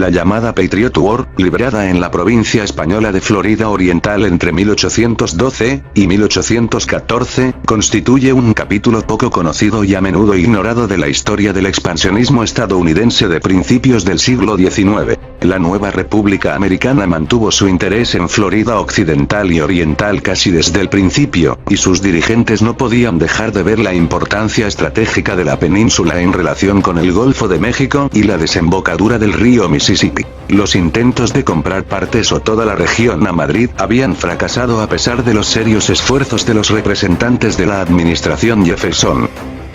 La llamada Patriot War, librada en la provincia española de Florida Oriental entre 1812 y 1814, constituye un capítulo poco conocido y a menudo ignorado de la historia del expansionismo estadounidense de principios del siglo XIX. La nueva República Americana mantuvo su interés en Florida Occidental y Oriental casi desde el principio, y sus dirigentes no podían dejar de ver la importancia estratégica de la península en relación con el Golfo de México y la desembocadura del río Mississippi. Los intentos de comprar partes o toda la región a Madrid habían fracasado a pesar de los serios esfuerzos de los representantes de la administración Jefferson.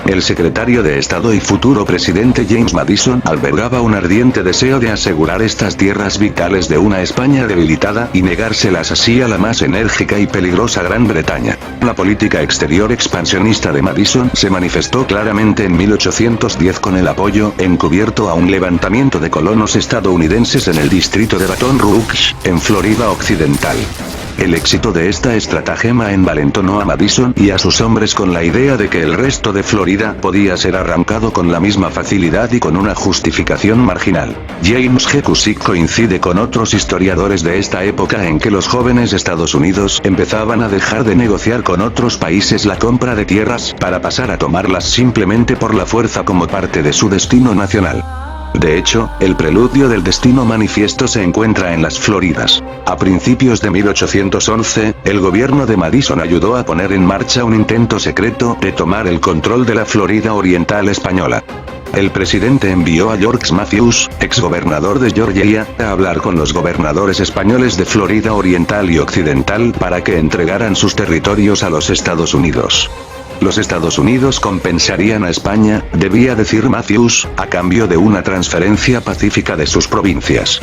El secretario de Estado y futuro presidente James Madison albergaba un ardiente deseo de asegurar estas tierras vitales de una España debilitada y negárselas así a la más enérgica y peligrosa Gran Bretaña. La política exterior expansionista de Madison se manifestó claramente en 1810 con el apoyo encubierto a un levantamiento de colonos estadounidenses en el distrito de Baton Rouge, en Florida Occidental. El éxito de esta estratagema envalentonó a Madison y a sus hombres con la idea de que el resto de Florida podía ser arrancado con la misma facilidad y con una justificación marginal. James G. Cusick coincide con otros historiadores de esta época en que los jóvenes Estados Unidos empezaban a dejar de negociar con otros países la compra de tierras para pasar a tomarlas simplemente por la fuerza como parte de su destino nacional. De hecho, el preludio del destino manifiesto se encuentra en las Floridas. A principios de 1811, el gobierno de Madison ayudó a poner en marcha un intento secreto de tomar el control de la Florida Oriental española. El presidente envió a George Matthews, exgobernador de Georgia, a hablar con los gobernadores españoles de Florida Oriental y Occidental para que entregaran sus territorios a los Estados Unidos. Los Estados Unidos compensarían a España, debía decir Matthews, a cambio de una transferencia pacífica de sus provincias.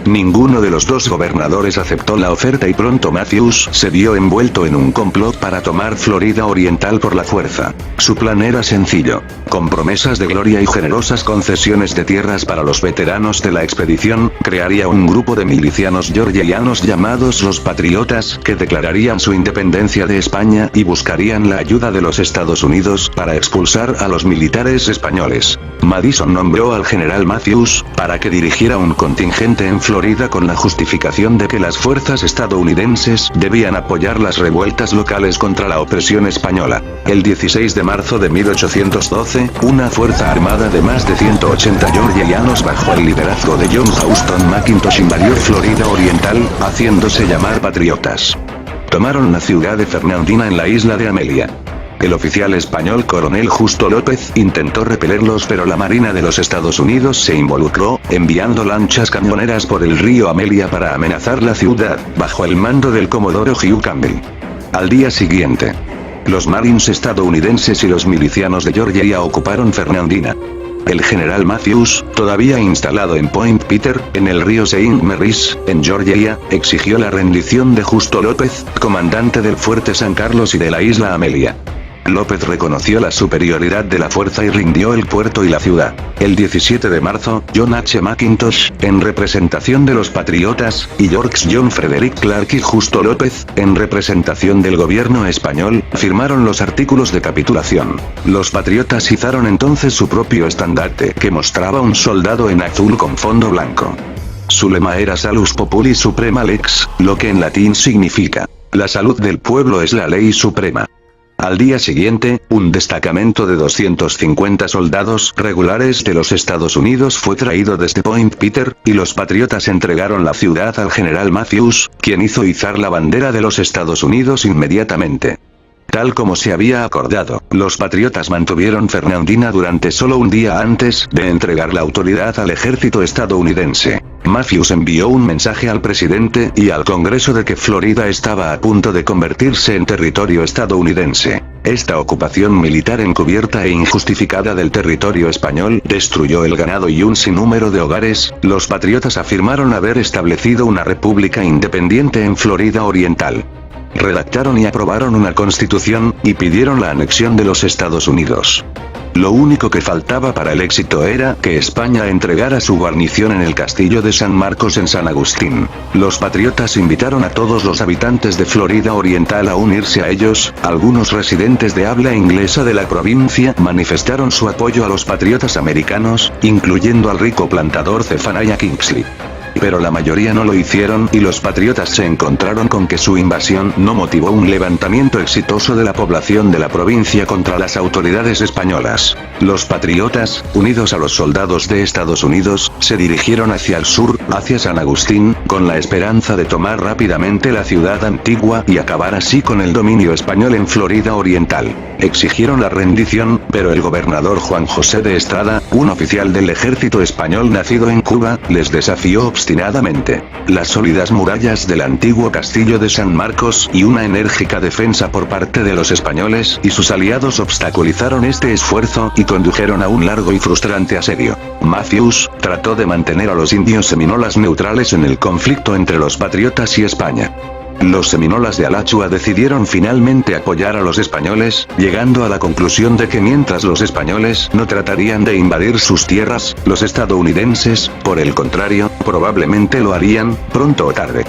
Ninguno de los dos gobernadores aceptó la oferta y pronto Matthews se vio envuelto en un complot para tomar Florida Oriental por la fuerza. Su plan era sencillo. Con promesas de gloria y generosas concesiones de tierras para los veteranos de la expedición, crearía un grupo de milicianos georgianos llamados los Patriotas, que declararían su independencia de España y buscarían la ayuda de los Estados Unidos para expulsar a los militares españoles. Madison nombró al general Matthews para que dirigiera un contingente en Florida con la justificación de que las fuerzas estadounidenses debían apoyar las revueltas locales contra la opresión española. El 16 de marzo de 1812, una fuerza armada de más de 180 georgianos bajo el liderazgo de John Houston McIntosh invadió Florida Oriental, haciéndose llamar Patriotas. Tomaron la ciudad de Fernandina en la isla de Amelia. El oficial español Coronel Justo López intentó repelerlos, pero la Marina de los Estados Unidos se involucró, enviando lanchas cañoneras por el río Amelia para amenazar la ciudad, bajo el mando del comodoro Hugh Campbell. Al día siguiente, los Marines estadounidenses y los milicianos de Georgia ocuparon Fernandina. El general Matthews, todavía instalado en Point Peter, en el río Saint Mary's, en Georgia, exigió la rendición de Justo López, comandante del fuerte San Carlos y de la isla Amelia. López reconoció la superioridad de la fuerza y rindió el puerto y la ciudad. El 17 de marzo, John H. McIntosh, en representación de los Patriotas, y George John Frederick Clark y Justo López, en representación del gobierno español, firmaron los artículos de capitulación. Los Patriotas izaron entonces su propio estandarte, que mostraba un soldado en azul con fondo blanco. Su lema era Salus Populi Suprema Lex, lo que en latín significa: la salud del pueblo es la ley suprema. Al día siguiente, un destacamento de 250 soldados regulares de los Estados Unidos fue traído desde Point Peter, y los Patriotas entregaron la ciudad al general Matthews, quien hizo izar la bandera de los Estados Unidos inmediatamente. Tal como se había acordado, los Patriotas mantuvieron Fernandina durante solo un día antes de entregar la autoridad al ejército estadounidense. Matthews envió un mensaje al presidente y al Congreso de que Florida estaba a punto de convertirse en territorio estadounidense. Esta ocupación militar encubierta e injustificada del territorio español destruyó el ganado y un sinnúmero de hogares. Los Patriotas afirmaron haber establecido una república independiente en Florida Oriental. Redactaron y aprobaron una constitución, y pidieron la anexión de los Estados Unidos. Lo único que faltaba para el éxito era que España entregara su guarnición en el castillo de San Marcos en San Agustín. Los patriotas invitaron a todos los habitantes de Florida Oriental a unirse a ellos. Algunos residentes de habla inglesa de la provincia manifestaron su apoyo a los patriotas americanos, incluyendo al rico plantador Zephaniah Kingsley. Pero la mayoría no lo hicieron y los patriotas se encontraron con que su invasión no motivó un levantamiento exitoso de la población de la provincia contra las autoridades españolas. Los patriotas, unidos a los soldados de Estados Unidos, se dirigieron hacia el sur, hacia San Agustín, con la esperanza de tomar rápidamente la ciudad antigua y acabar así con el dominio español en Florida Oriental. Exigieron la rendición, pero el gobernador Juan José de Estrada, un oficial del ejército español nacido en Cuba, les desafió obstinadamente. Las sólidas murallas del antiguo castillo de San Marcos y una enérgica defensa por parte de los españoles y sus aliados obstaculizaron este esfuerzo y condujeron a un largo y frustrante asedio. Matthews trató de mantener a los indios seminolas neutrales en el conflicto entre los patriotas y España. Los seminolas de Alachua decidieron finalmente apoyar a los españoles, llegando a la conclusión de que mientras los españoles no tratarían de invadir sus tierras, los estadounidenses, por el contrario, probablemente lo harían, pronto o tarde.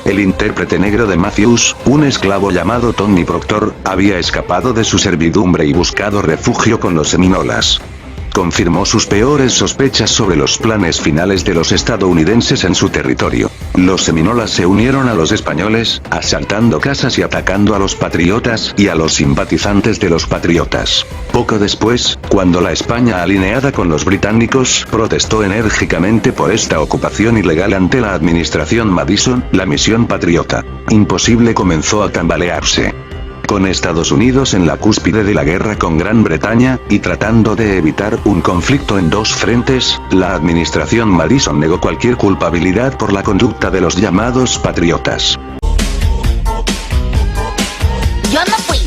El intérprete negro de Matthews, un esclavo llamado Tony Proctor, había escapado de su servidumbre y buscado refugio con los seminolas. Confirmó sus peores sospechas sobre los planes finales de los estadounidenses en su territorio. Los seminolas se unieron a los españoles, asaltando casas y atacando a los patriotas y a los simpatizantes de los patriotas. Poco después, cuando la España alineada con los británicos protestó enérgicamente por esta ocupación ilegal ante la administración Madison, la misión patriota imposible comenzó a tambalearse. Con Estados Unidos en la cúspide de la guerra con Gran Bretaña, y tratando de evitar un conflicto en dos frentes, la administración Madison negó cualquier culpabilidad por la conducta de los llamados patriotas. Yo no fui.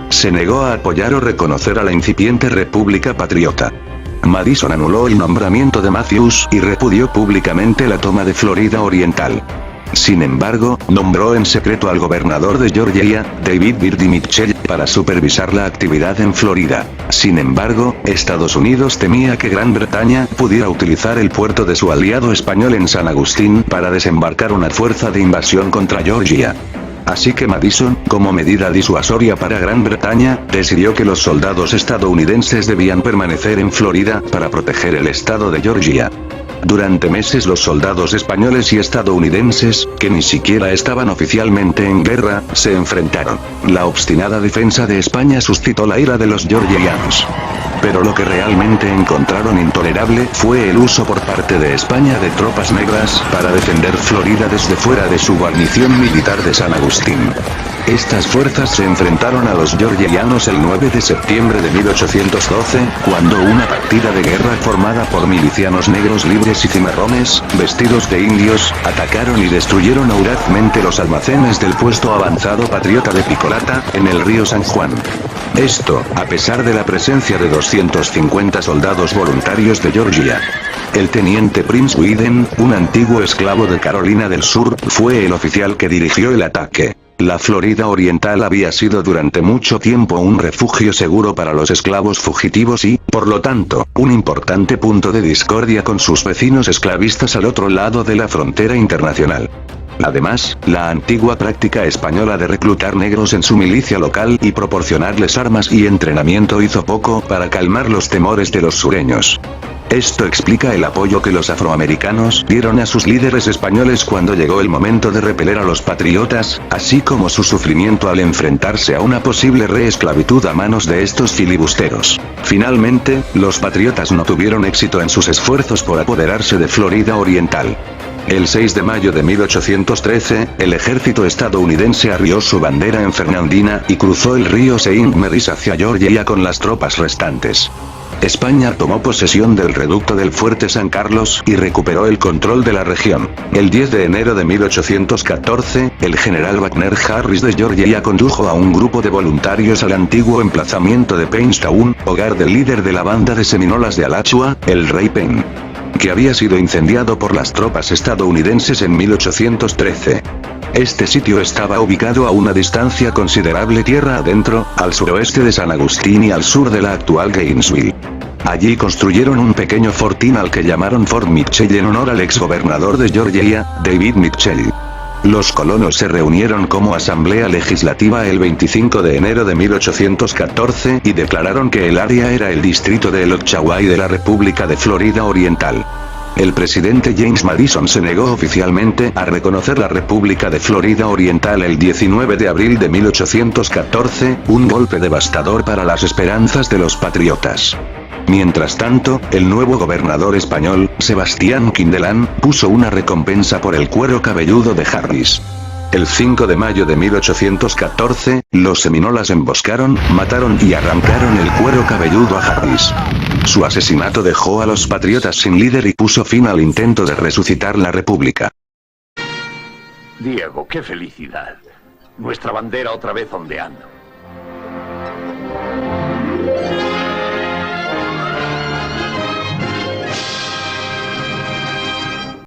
Se negó a apoyar o reconocer a la incipiente República Patriota. Madison anuló el nombramiento de Matthews y repudió públicamente la toma de Florida Oriental. Sin embargo, nombró en secreto al gobernador de Georgia, David Byrd Mitchell, para supervisar la actividad en Florida. Sin embargo, Estados Unidos temía que Gran Bretaña pudiera utilizar el puerto de su aliado español en San Agustín para desembarcar una fuerza de invasión contra Georgia. Así que Madison, como medida disuasoria para Gran Bretaña, decidió que los soldados estadounidenses debían permanecer en Florida para proteger el estado de Georgia. Durante meses los soldados españoles y estadounidenses, que ni siquiera estaban oficialmente en guerra, se enfrentaron. La obstinada defensa de España suscitó la ira de los georgianos. Pero lo que realmente encontraron intolerable fue el uso por parte de España de tropas negras para defender Florida desde fuera de su guarnición militar de San Agustín. Estas fuerzas se enfrentaron a los georgianos el 9 de septiembre de 1812, cuando una partida de guerra formada por milicianos negros libres y cimarrones, vestidos de indios, atacaron y destruyeron audazmente los almacenes del puesto avanzado patriota de Picolata, en el río San Juan. Esto, a pesar de la presencia de 250 soldados voluntarios de Georgia. El teniente Prince Widen, un antiguo esclavo de Carolina del Sur, fue el oficial que dirigió el ataque. La Florida Oriental había sido durante mucho tiempo un refugio seguro para los esclavos fugitivos y, por lo tanto, un importante punto de discordia con sus vecinos esclavistas al otro lado de la frontera internacional. Además, la antigua práctica española de reclutar negros en su milicia local y proporcionarles armas y entrenamiento hizo poco para calmar los temores de los sureños. Esto explica el apoyo que los afroamericanos dieron a sus líderes españoles cuando llegó el momento de repeler a los patriotas, así como su sufrimiento al enfrentarse a una posible reesclavitud a manos de estos filibusteros. Finalmente, los patriotas no tuvieron éxito en sus esfuerzos por apoderarse de Florida Oriental. El 6 de mayo de 1813, el ejército estadounidense arrió su bandera en Fernandina y cruzó el río Saint Marys hacia Georgia con las tropas restantes. España tomó posesión del reducto del Fuerte San Carlos y recuperó el control de la región. El 10 de enero de 1814, el general Wagner Harris de Georgia condujo a un grupo de voluntarios al antiguo emplazamiento de Painstown, hogar del líder de la banda de seminolas de Alachua, el Rey Penn, que había sido incendiado por las tropas estadounidenses en 1813. Este sitio estaba ubicado a una distancia considerable tierra adentro, al suroeste de San Agustín y al sur de la actual Gainesville. Allí construyeron un pequeño fortín al que llamaron Fort Mitchell en honor al exgobernador de Georgia, David Mitchell. Los colonos se reunieron como asamblea legislativa el 25 de enero de 1814 y declararon que el área era el distrito de Elocchawai de la República de Florida Oriental. El presidente James Madison se negó oficialmente a reconocer la República de Florida Oriental el 19 de abril de 1814, un golpe devastador para las esperanzas de los patriotas. Mientras tanto, el nuevo gobernador español, Sebastián Quindelán, puso una recompensa por el cuero cabelludo de Harris. El 5 de mayo de 1814, los seminolas emboscaron, mataron y arrancaron el cuero cabelludo a Harris. Su asesinato dejó a los patriotas sin líder y puso fin al intento de resucitar la república. Diego, qué felicidad. Nuestra bandera otra vez ondeando.